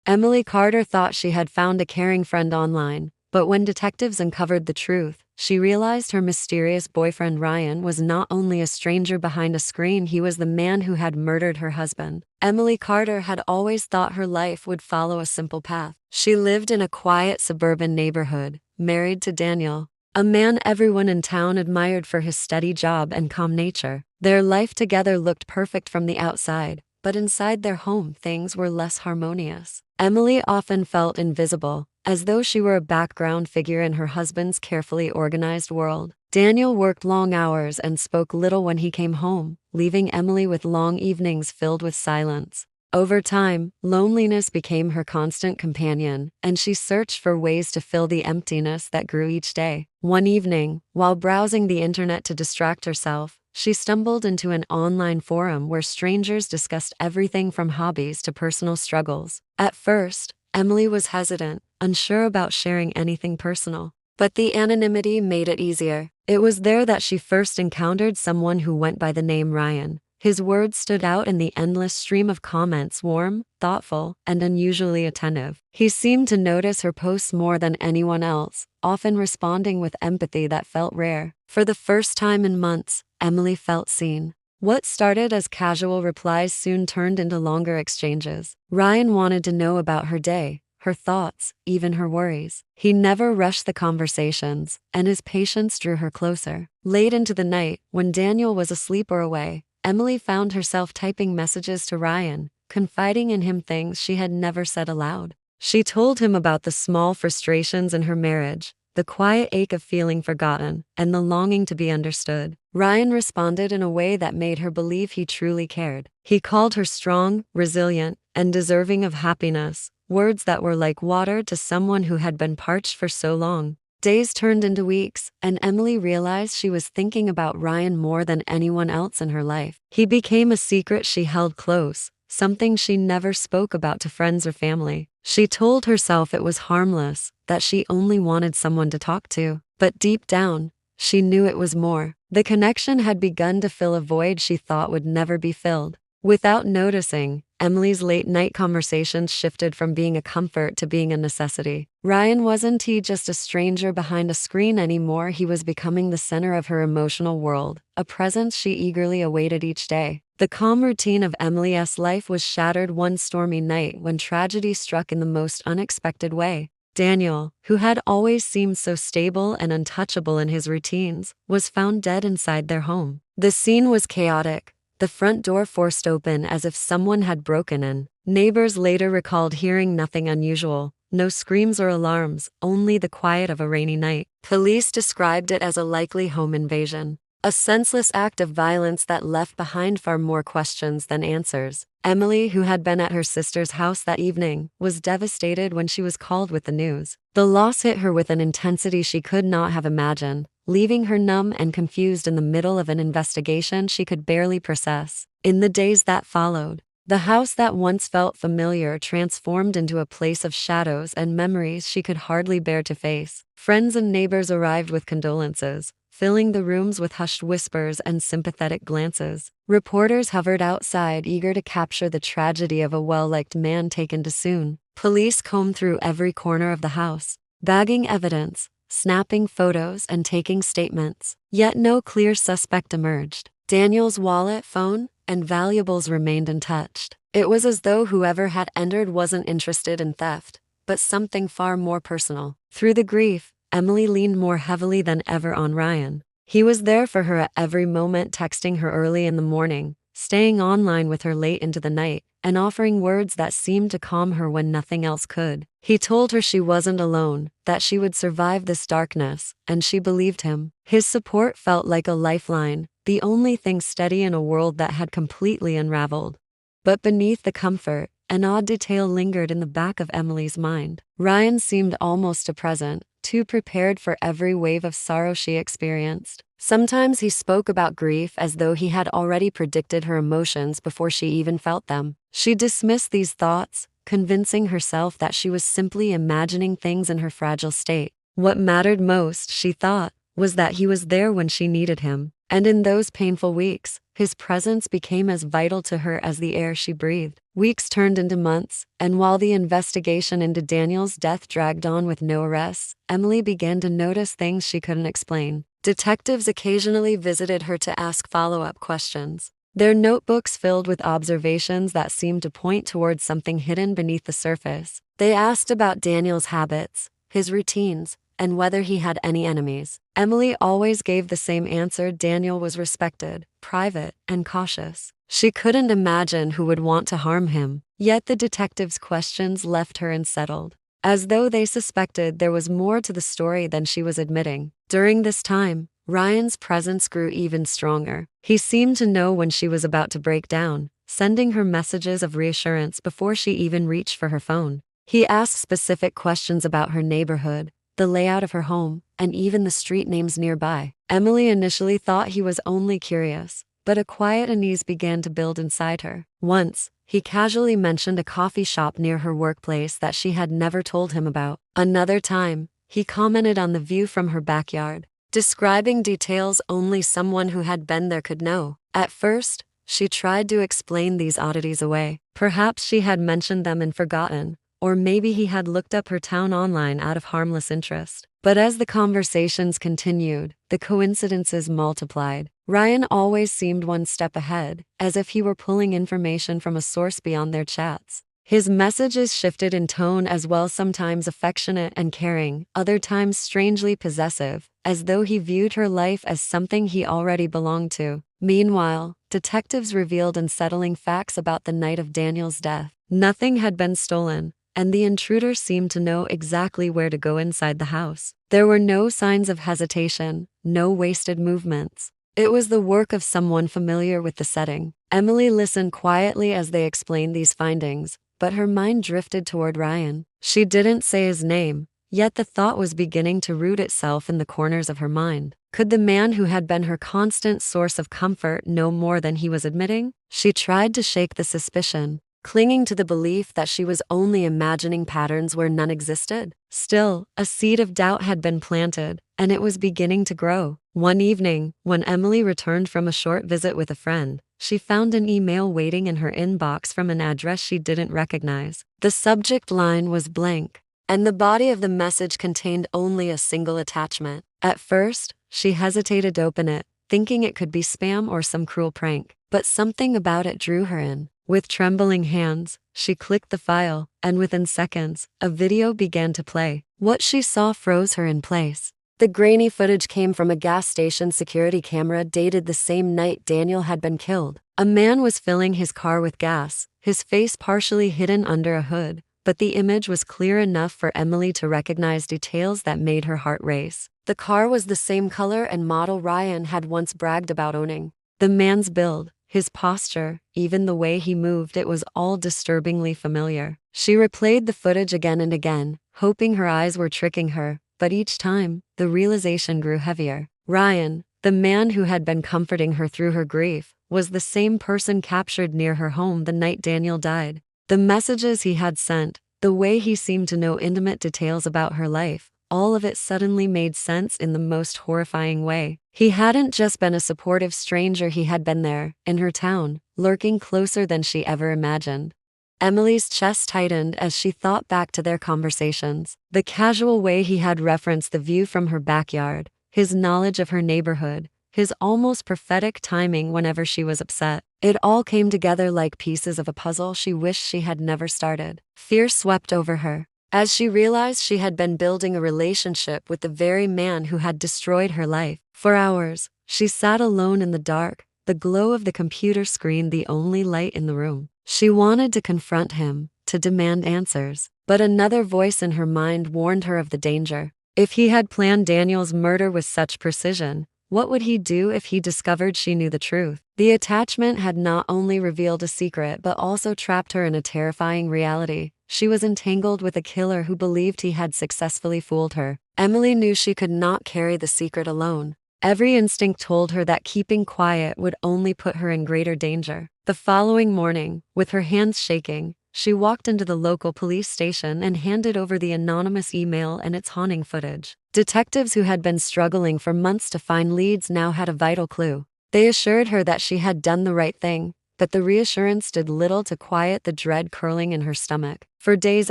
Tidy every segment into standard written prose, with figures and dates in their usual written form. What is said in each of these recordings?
Emily Carter thought she had found a caring friend online, but when detectives uncovered the truth, she realized her mysterious boyfriend Ryan was not only a stranger behind a screen, he was the man who had murdered her husband. Emily Carter had always thought her life would follow a simple path. She lived in a quiet suburban neighborhood, married to Daniel, a man everyone in town admired for his steady job and calm nature. Their life together looked perfect from the outside, but inside their home things were less harmonious. Emily often felt invisible, as though she were a background figure in her husband's carefully organized world. Daniel worked long hours and spoke little when he came home, leaving Emily with long evenings filled with silence. Over time, loneliness became her constant companion, and she searched for ways to fill the emptiness that grew each day. One evening, while browsing the internet to distract herself, she stumbled into an online forum where strangers discussed everything from hobbies to personal struggles. At first, Emily was hesitant, unsure about sharing anything personal. But the anonymity made it easier. It was there that she first encountered someone who went by the name Ryan. His words stood out in the endless stream of comments, warm, thoughtful, and unusually attentive. He seemed to notice her posts more than anyone else, often responding with empathy that felt rare. For the first time in months, Emily felt seen. What started as casual replies soon turned into longer exchanges. Ryan wanted to know about her day, her thoughts, even her worries. He never rushed the conversations, and his patience drew her closer. Late into the night, when Daniel was asleep or away, Emily found herself typing messages to Ryan, confiding in him things she had never said aloud. She told him about the small frustrations in her marriage, the quiet ache of feeling forgotten, and the longing to be understood. Ryan responded in a way that made her believe he truly cared. He called her strong, resilient, and deserving of happiness, words that were like water to someone who had been parched for so long. Days turned into weeks, and Emily realized she was thinking about Ryan more than anyone else in her life. He became a secret she held close, something she never spoke about to friends or family. She told herself it was harmless, that she only wanted someone to talk to. But deep down, she knew it was more. The connection had begun to fill a void she thought would never be filled. Without noticing, Emily's late-night conversations shifted from being a comfort to being a necessity. Ryan wasn't just a stranger behind a screen anymore, he was becoming the center of her emotional world, a presence she eagerly awaited each day. The calm routine of Emily's life was shattered one stormy night when tragedy struck in the most unexpected way. Daniel, who had always seemed so stable and untouchable in his routines, was found dead inside their home. The scene was chaotic. The front door forced open as if someone had broken in. Neighbors later recalled hearing nothing unusual, no screams or alarms, only the quiet of a rainy night. Police described it as a likely home invasion, a senseless act of violence that left behind far more questions than answers. Emily, who had been at her sister's house that evening, was devastated when she was called with the news. The loss hit her with an intensity she could not have imagined, leaving her numb and confused in the middle of an investigation she could barely process. In the days that followed, the house that once felt familiar transformed into a place of shadows and memories she could hardly bear to face. Friends and neighbors arrived with condolences, filling the rooms with hushed whispers and sympathetic glances. Reporters hovered outside, eager to capture the tragedy of a well-liked man taken too soon. Police combed through every corner of the house, bagging evidence, snapping photos, and taking statements. Yet no clear suspect emerged. Daniel's wallet, phone, and valuables remained untouched. It was as though whoever had entered wasn't interested in theft, but something far more personal. Through the grief, Emily leaned more heavily than ever on Ryan. He was there for her at every moment, texting her early in the morning, staying online with her late into the night, and offering words that seemed to calm her when nothing else could. He told her she wasn't alone, that she would survive this darkness, and she believed him. His support felt like a lifeline, the only thing steady in a world that had completely unraveled. But beneath the comfort, an odd detail lingered in the back of Emily's mind. Ryan seemed almost present, too prepared for every wave of sorrow she experienced. Sometimes he spoke about grief as though he had already predicted her emotions before she even felt them. She dismissed these thoughts, convincing herself that she was simply imagining things in her fragile state. What mattered most, she thought, was that he was there when she needed him. And in those painful weeks, his presence became as vital to her as the air she breathed. Weeks turned into months, and while the investigation into Daniel's death dragged on with no arrests, Emily began to notice things she couldn't explain. Detectives occasionally visited her to ask follow-up questions, their notebooks filled with observations that seemed to point towards something hidden beneath the surface. They asked about Daniel's habits, his routines, and whether he had any enemies. Emily always gave the same answer: Daniel was respected, private, and cautious. She couldn't imagine who would want to harm him. Yet the detectives' questions left her unsettled, as though they suspected there was more to the story than she was admitting. During this time, Ryan's presence grew even stronger. He seemed to know when she was about to break down, sending her messages of reassurance before she even reached for her phone. He asked specific questions about her neighborhood, the layout of her home, and even the street names nearby. Emily initially thought he was only curious, but a quiet unease began to build inside her. Once, he casually mentioned a coffee shop near her workplace that she had never told him about. Another time, he commented on the view from her backyard, describing details only someone who had been there could know. At first, she tried to explain these oddities away. Perhaps she had mentioned them and forgotten, or maybe he had looked up her town online out of harmless interest. But as the conversations continued, the coincidences multiplied. Ryan always seemed one step ahead, as if he were pulling information from a source beyond their chats. His messages shifted in tone as well, sometimes affectionate and caring, other times strangely possessive, as though he viewed her life as something he already belonged to. Meanwhile, detectives revealed unsettling facts about the night of Daniel's death. Nothing had been stolen, and the intruder seemed to know exactly where to go inside the house. There were no signs of hesitation, no wasted movements. It was the work of someone familiar with the setting. Emily listened quietly as they explained these findings, but her mind drifted toward Ryan. She didn't say his name, yet the thought was beginning to root itself in the corners of her mind. Could the man who had been her constant source of comfort know more than he was admitting? She tried to shake the suspicion, clinging to the belief that she was only imagining patterns where none existed. Still, a seed of doubt had been planted, and it was beginning to grow. One evening, when Emily returned from a short visit with a friend, she found an email waiting in her inbox from an address she didn't recognize. The subject line was blank, and the body of the message contained only a single attachment. At first, she hesitated to open it, thinking it could be spam or some cruel prank, but something about it drew her in. With trembling hands, she clicked the file, and within seconds, a video began to play. What she saw froze her in place. The grainy footage came from a gas station security camera dated the same night Daniel had been killed. A man was filling his car with gas, his face partially hidden under a hood, but the image was clear enough for Emily to recognize details that made her heart race. The car was the same color and model Ryan had once bragged about owning. The man's build, his posture, even the way he moved, it was all disturbingly familiar. She replayed the footage again and again, hoping her eyes were tricking her, but each time, the realization grew heavier. Ryan, the man who had been comforting her through her grief, was the same person captured near her home the night Daniel died. The messages he had sent, the way he seemed to know intimate details about her life, all of it suddenly made sense in the most horrifying way. He hadn't just been a supportive stranger, he had been there, in her town, lurking closer than she ever imagined. Emily's chest tightened as she thought back to their conversations. The casual way he had referenced the view from her backyard, his knowledge of her neighborhood, his almost prophetic timing whenever she was upset. It all came together like pieces of a puzzle she wished she had never started. Fear swept over her, as she realized she had been building a relationship with the very man who had destroyed her life. For hours, she sat alone in the dark, the glow of the computer screen the only light in the room. She wanted to confront him, to demand answers, but another voice in her mind warned her of the danger. If he had planned Daniel's murder with such precision, what would he do if he discovered she knew the truth? The attachment had not only revealed a secret but also trapped her in a terrifying reality. She was entangled with a killer who believed he had successfully fooled her. Emily knew she could not carry the secret alone. Every instinct told her that keeping quiet would only put her in greater danger. The following morning, with her hands shaking, she walked into the local police station and handed over the anonymous email and its haunting footage. Detectives who had been struggling for months to find leads now had a vital clue. They assured her that she had done the right thing, but the reassurance did little to quiet the dread curling in her stomach. For days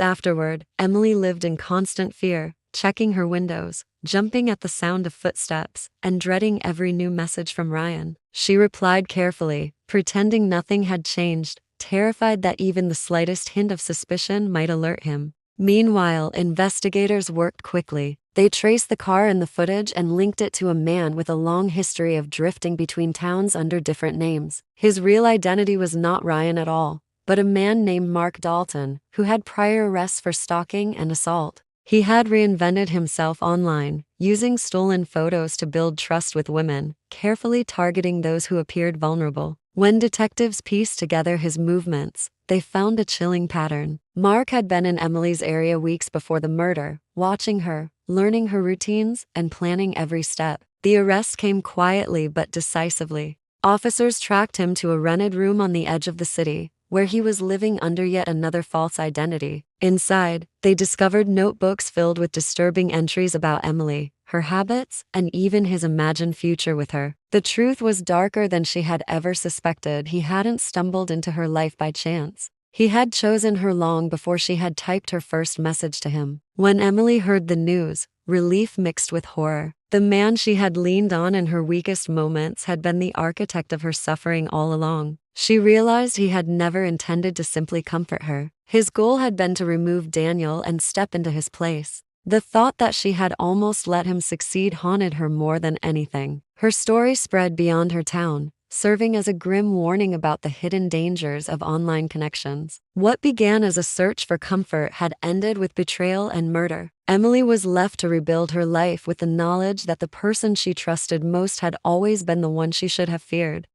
afterward, Emily lived in constant fear, checking her windows, jumping at the sound of footsteps, and dreading every new message from Ryan. She replied carefully, pretending nothing had changed, terrified that even the slightest hint of suspicion might alert him. Meanwhile, investigators worked quickly. They traced the car in the footage and linked it to a man with a long history of drifting between towns under different names. His real identity was not Ryan at all, but a man named Mark Dalton, who had prior arrests for stalking and assault. He had reinvented himself online, using stolen photos to build trust with women, carefully targeting those who appeared vulnerable. When detectives pieced together his movements, they found a chilling pattern. Mark had been in Emily's area weeks before the murder, watching her, learning her routines, and planning every step. The arrest came quietly but decisively. Officers tracked him to a rented room on the edge of the city, where he was living under yet another false identity. Inside, they discovered notebooks filled with disturbing entries about Emily, her habits, and even his imagined future with her. The truth was darker than she had ever suspected. He hadn't stumbled into her life by chance. He had chosen her long before she had typed her first message to him. When Emily heard the news, relief mixed with horror. The man she had leaned on in her weakest moments had been the architect of her suffering all along. She realized he had never intended to simply comfort her. His goal had been to remove Daniel and step into his place. The thought that she had almost let him succeed haunted her more than anything. Her story spread beyond her town, serving as a grim warning about the hidden dangers of online connections. What began as a search for comfort had ended with betrayal and murder. Emily was left to rebuild her life with the knowledge that the person she trusted most had always been the one she should have feared.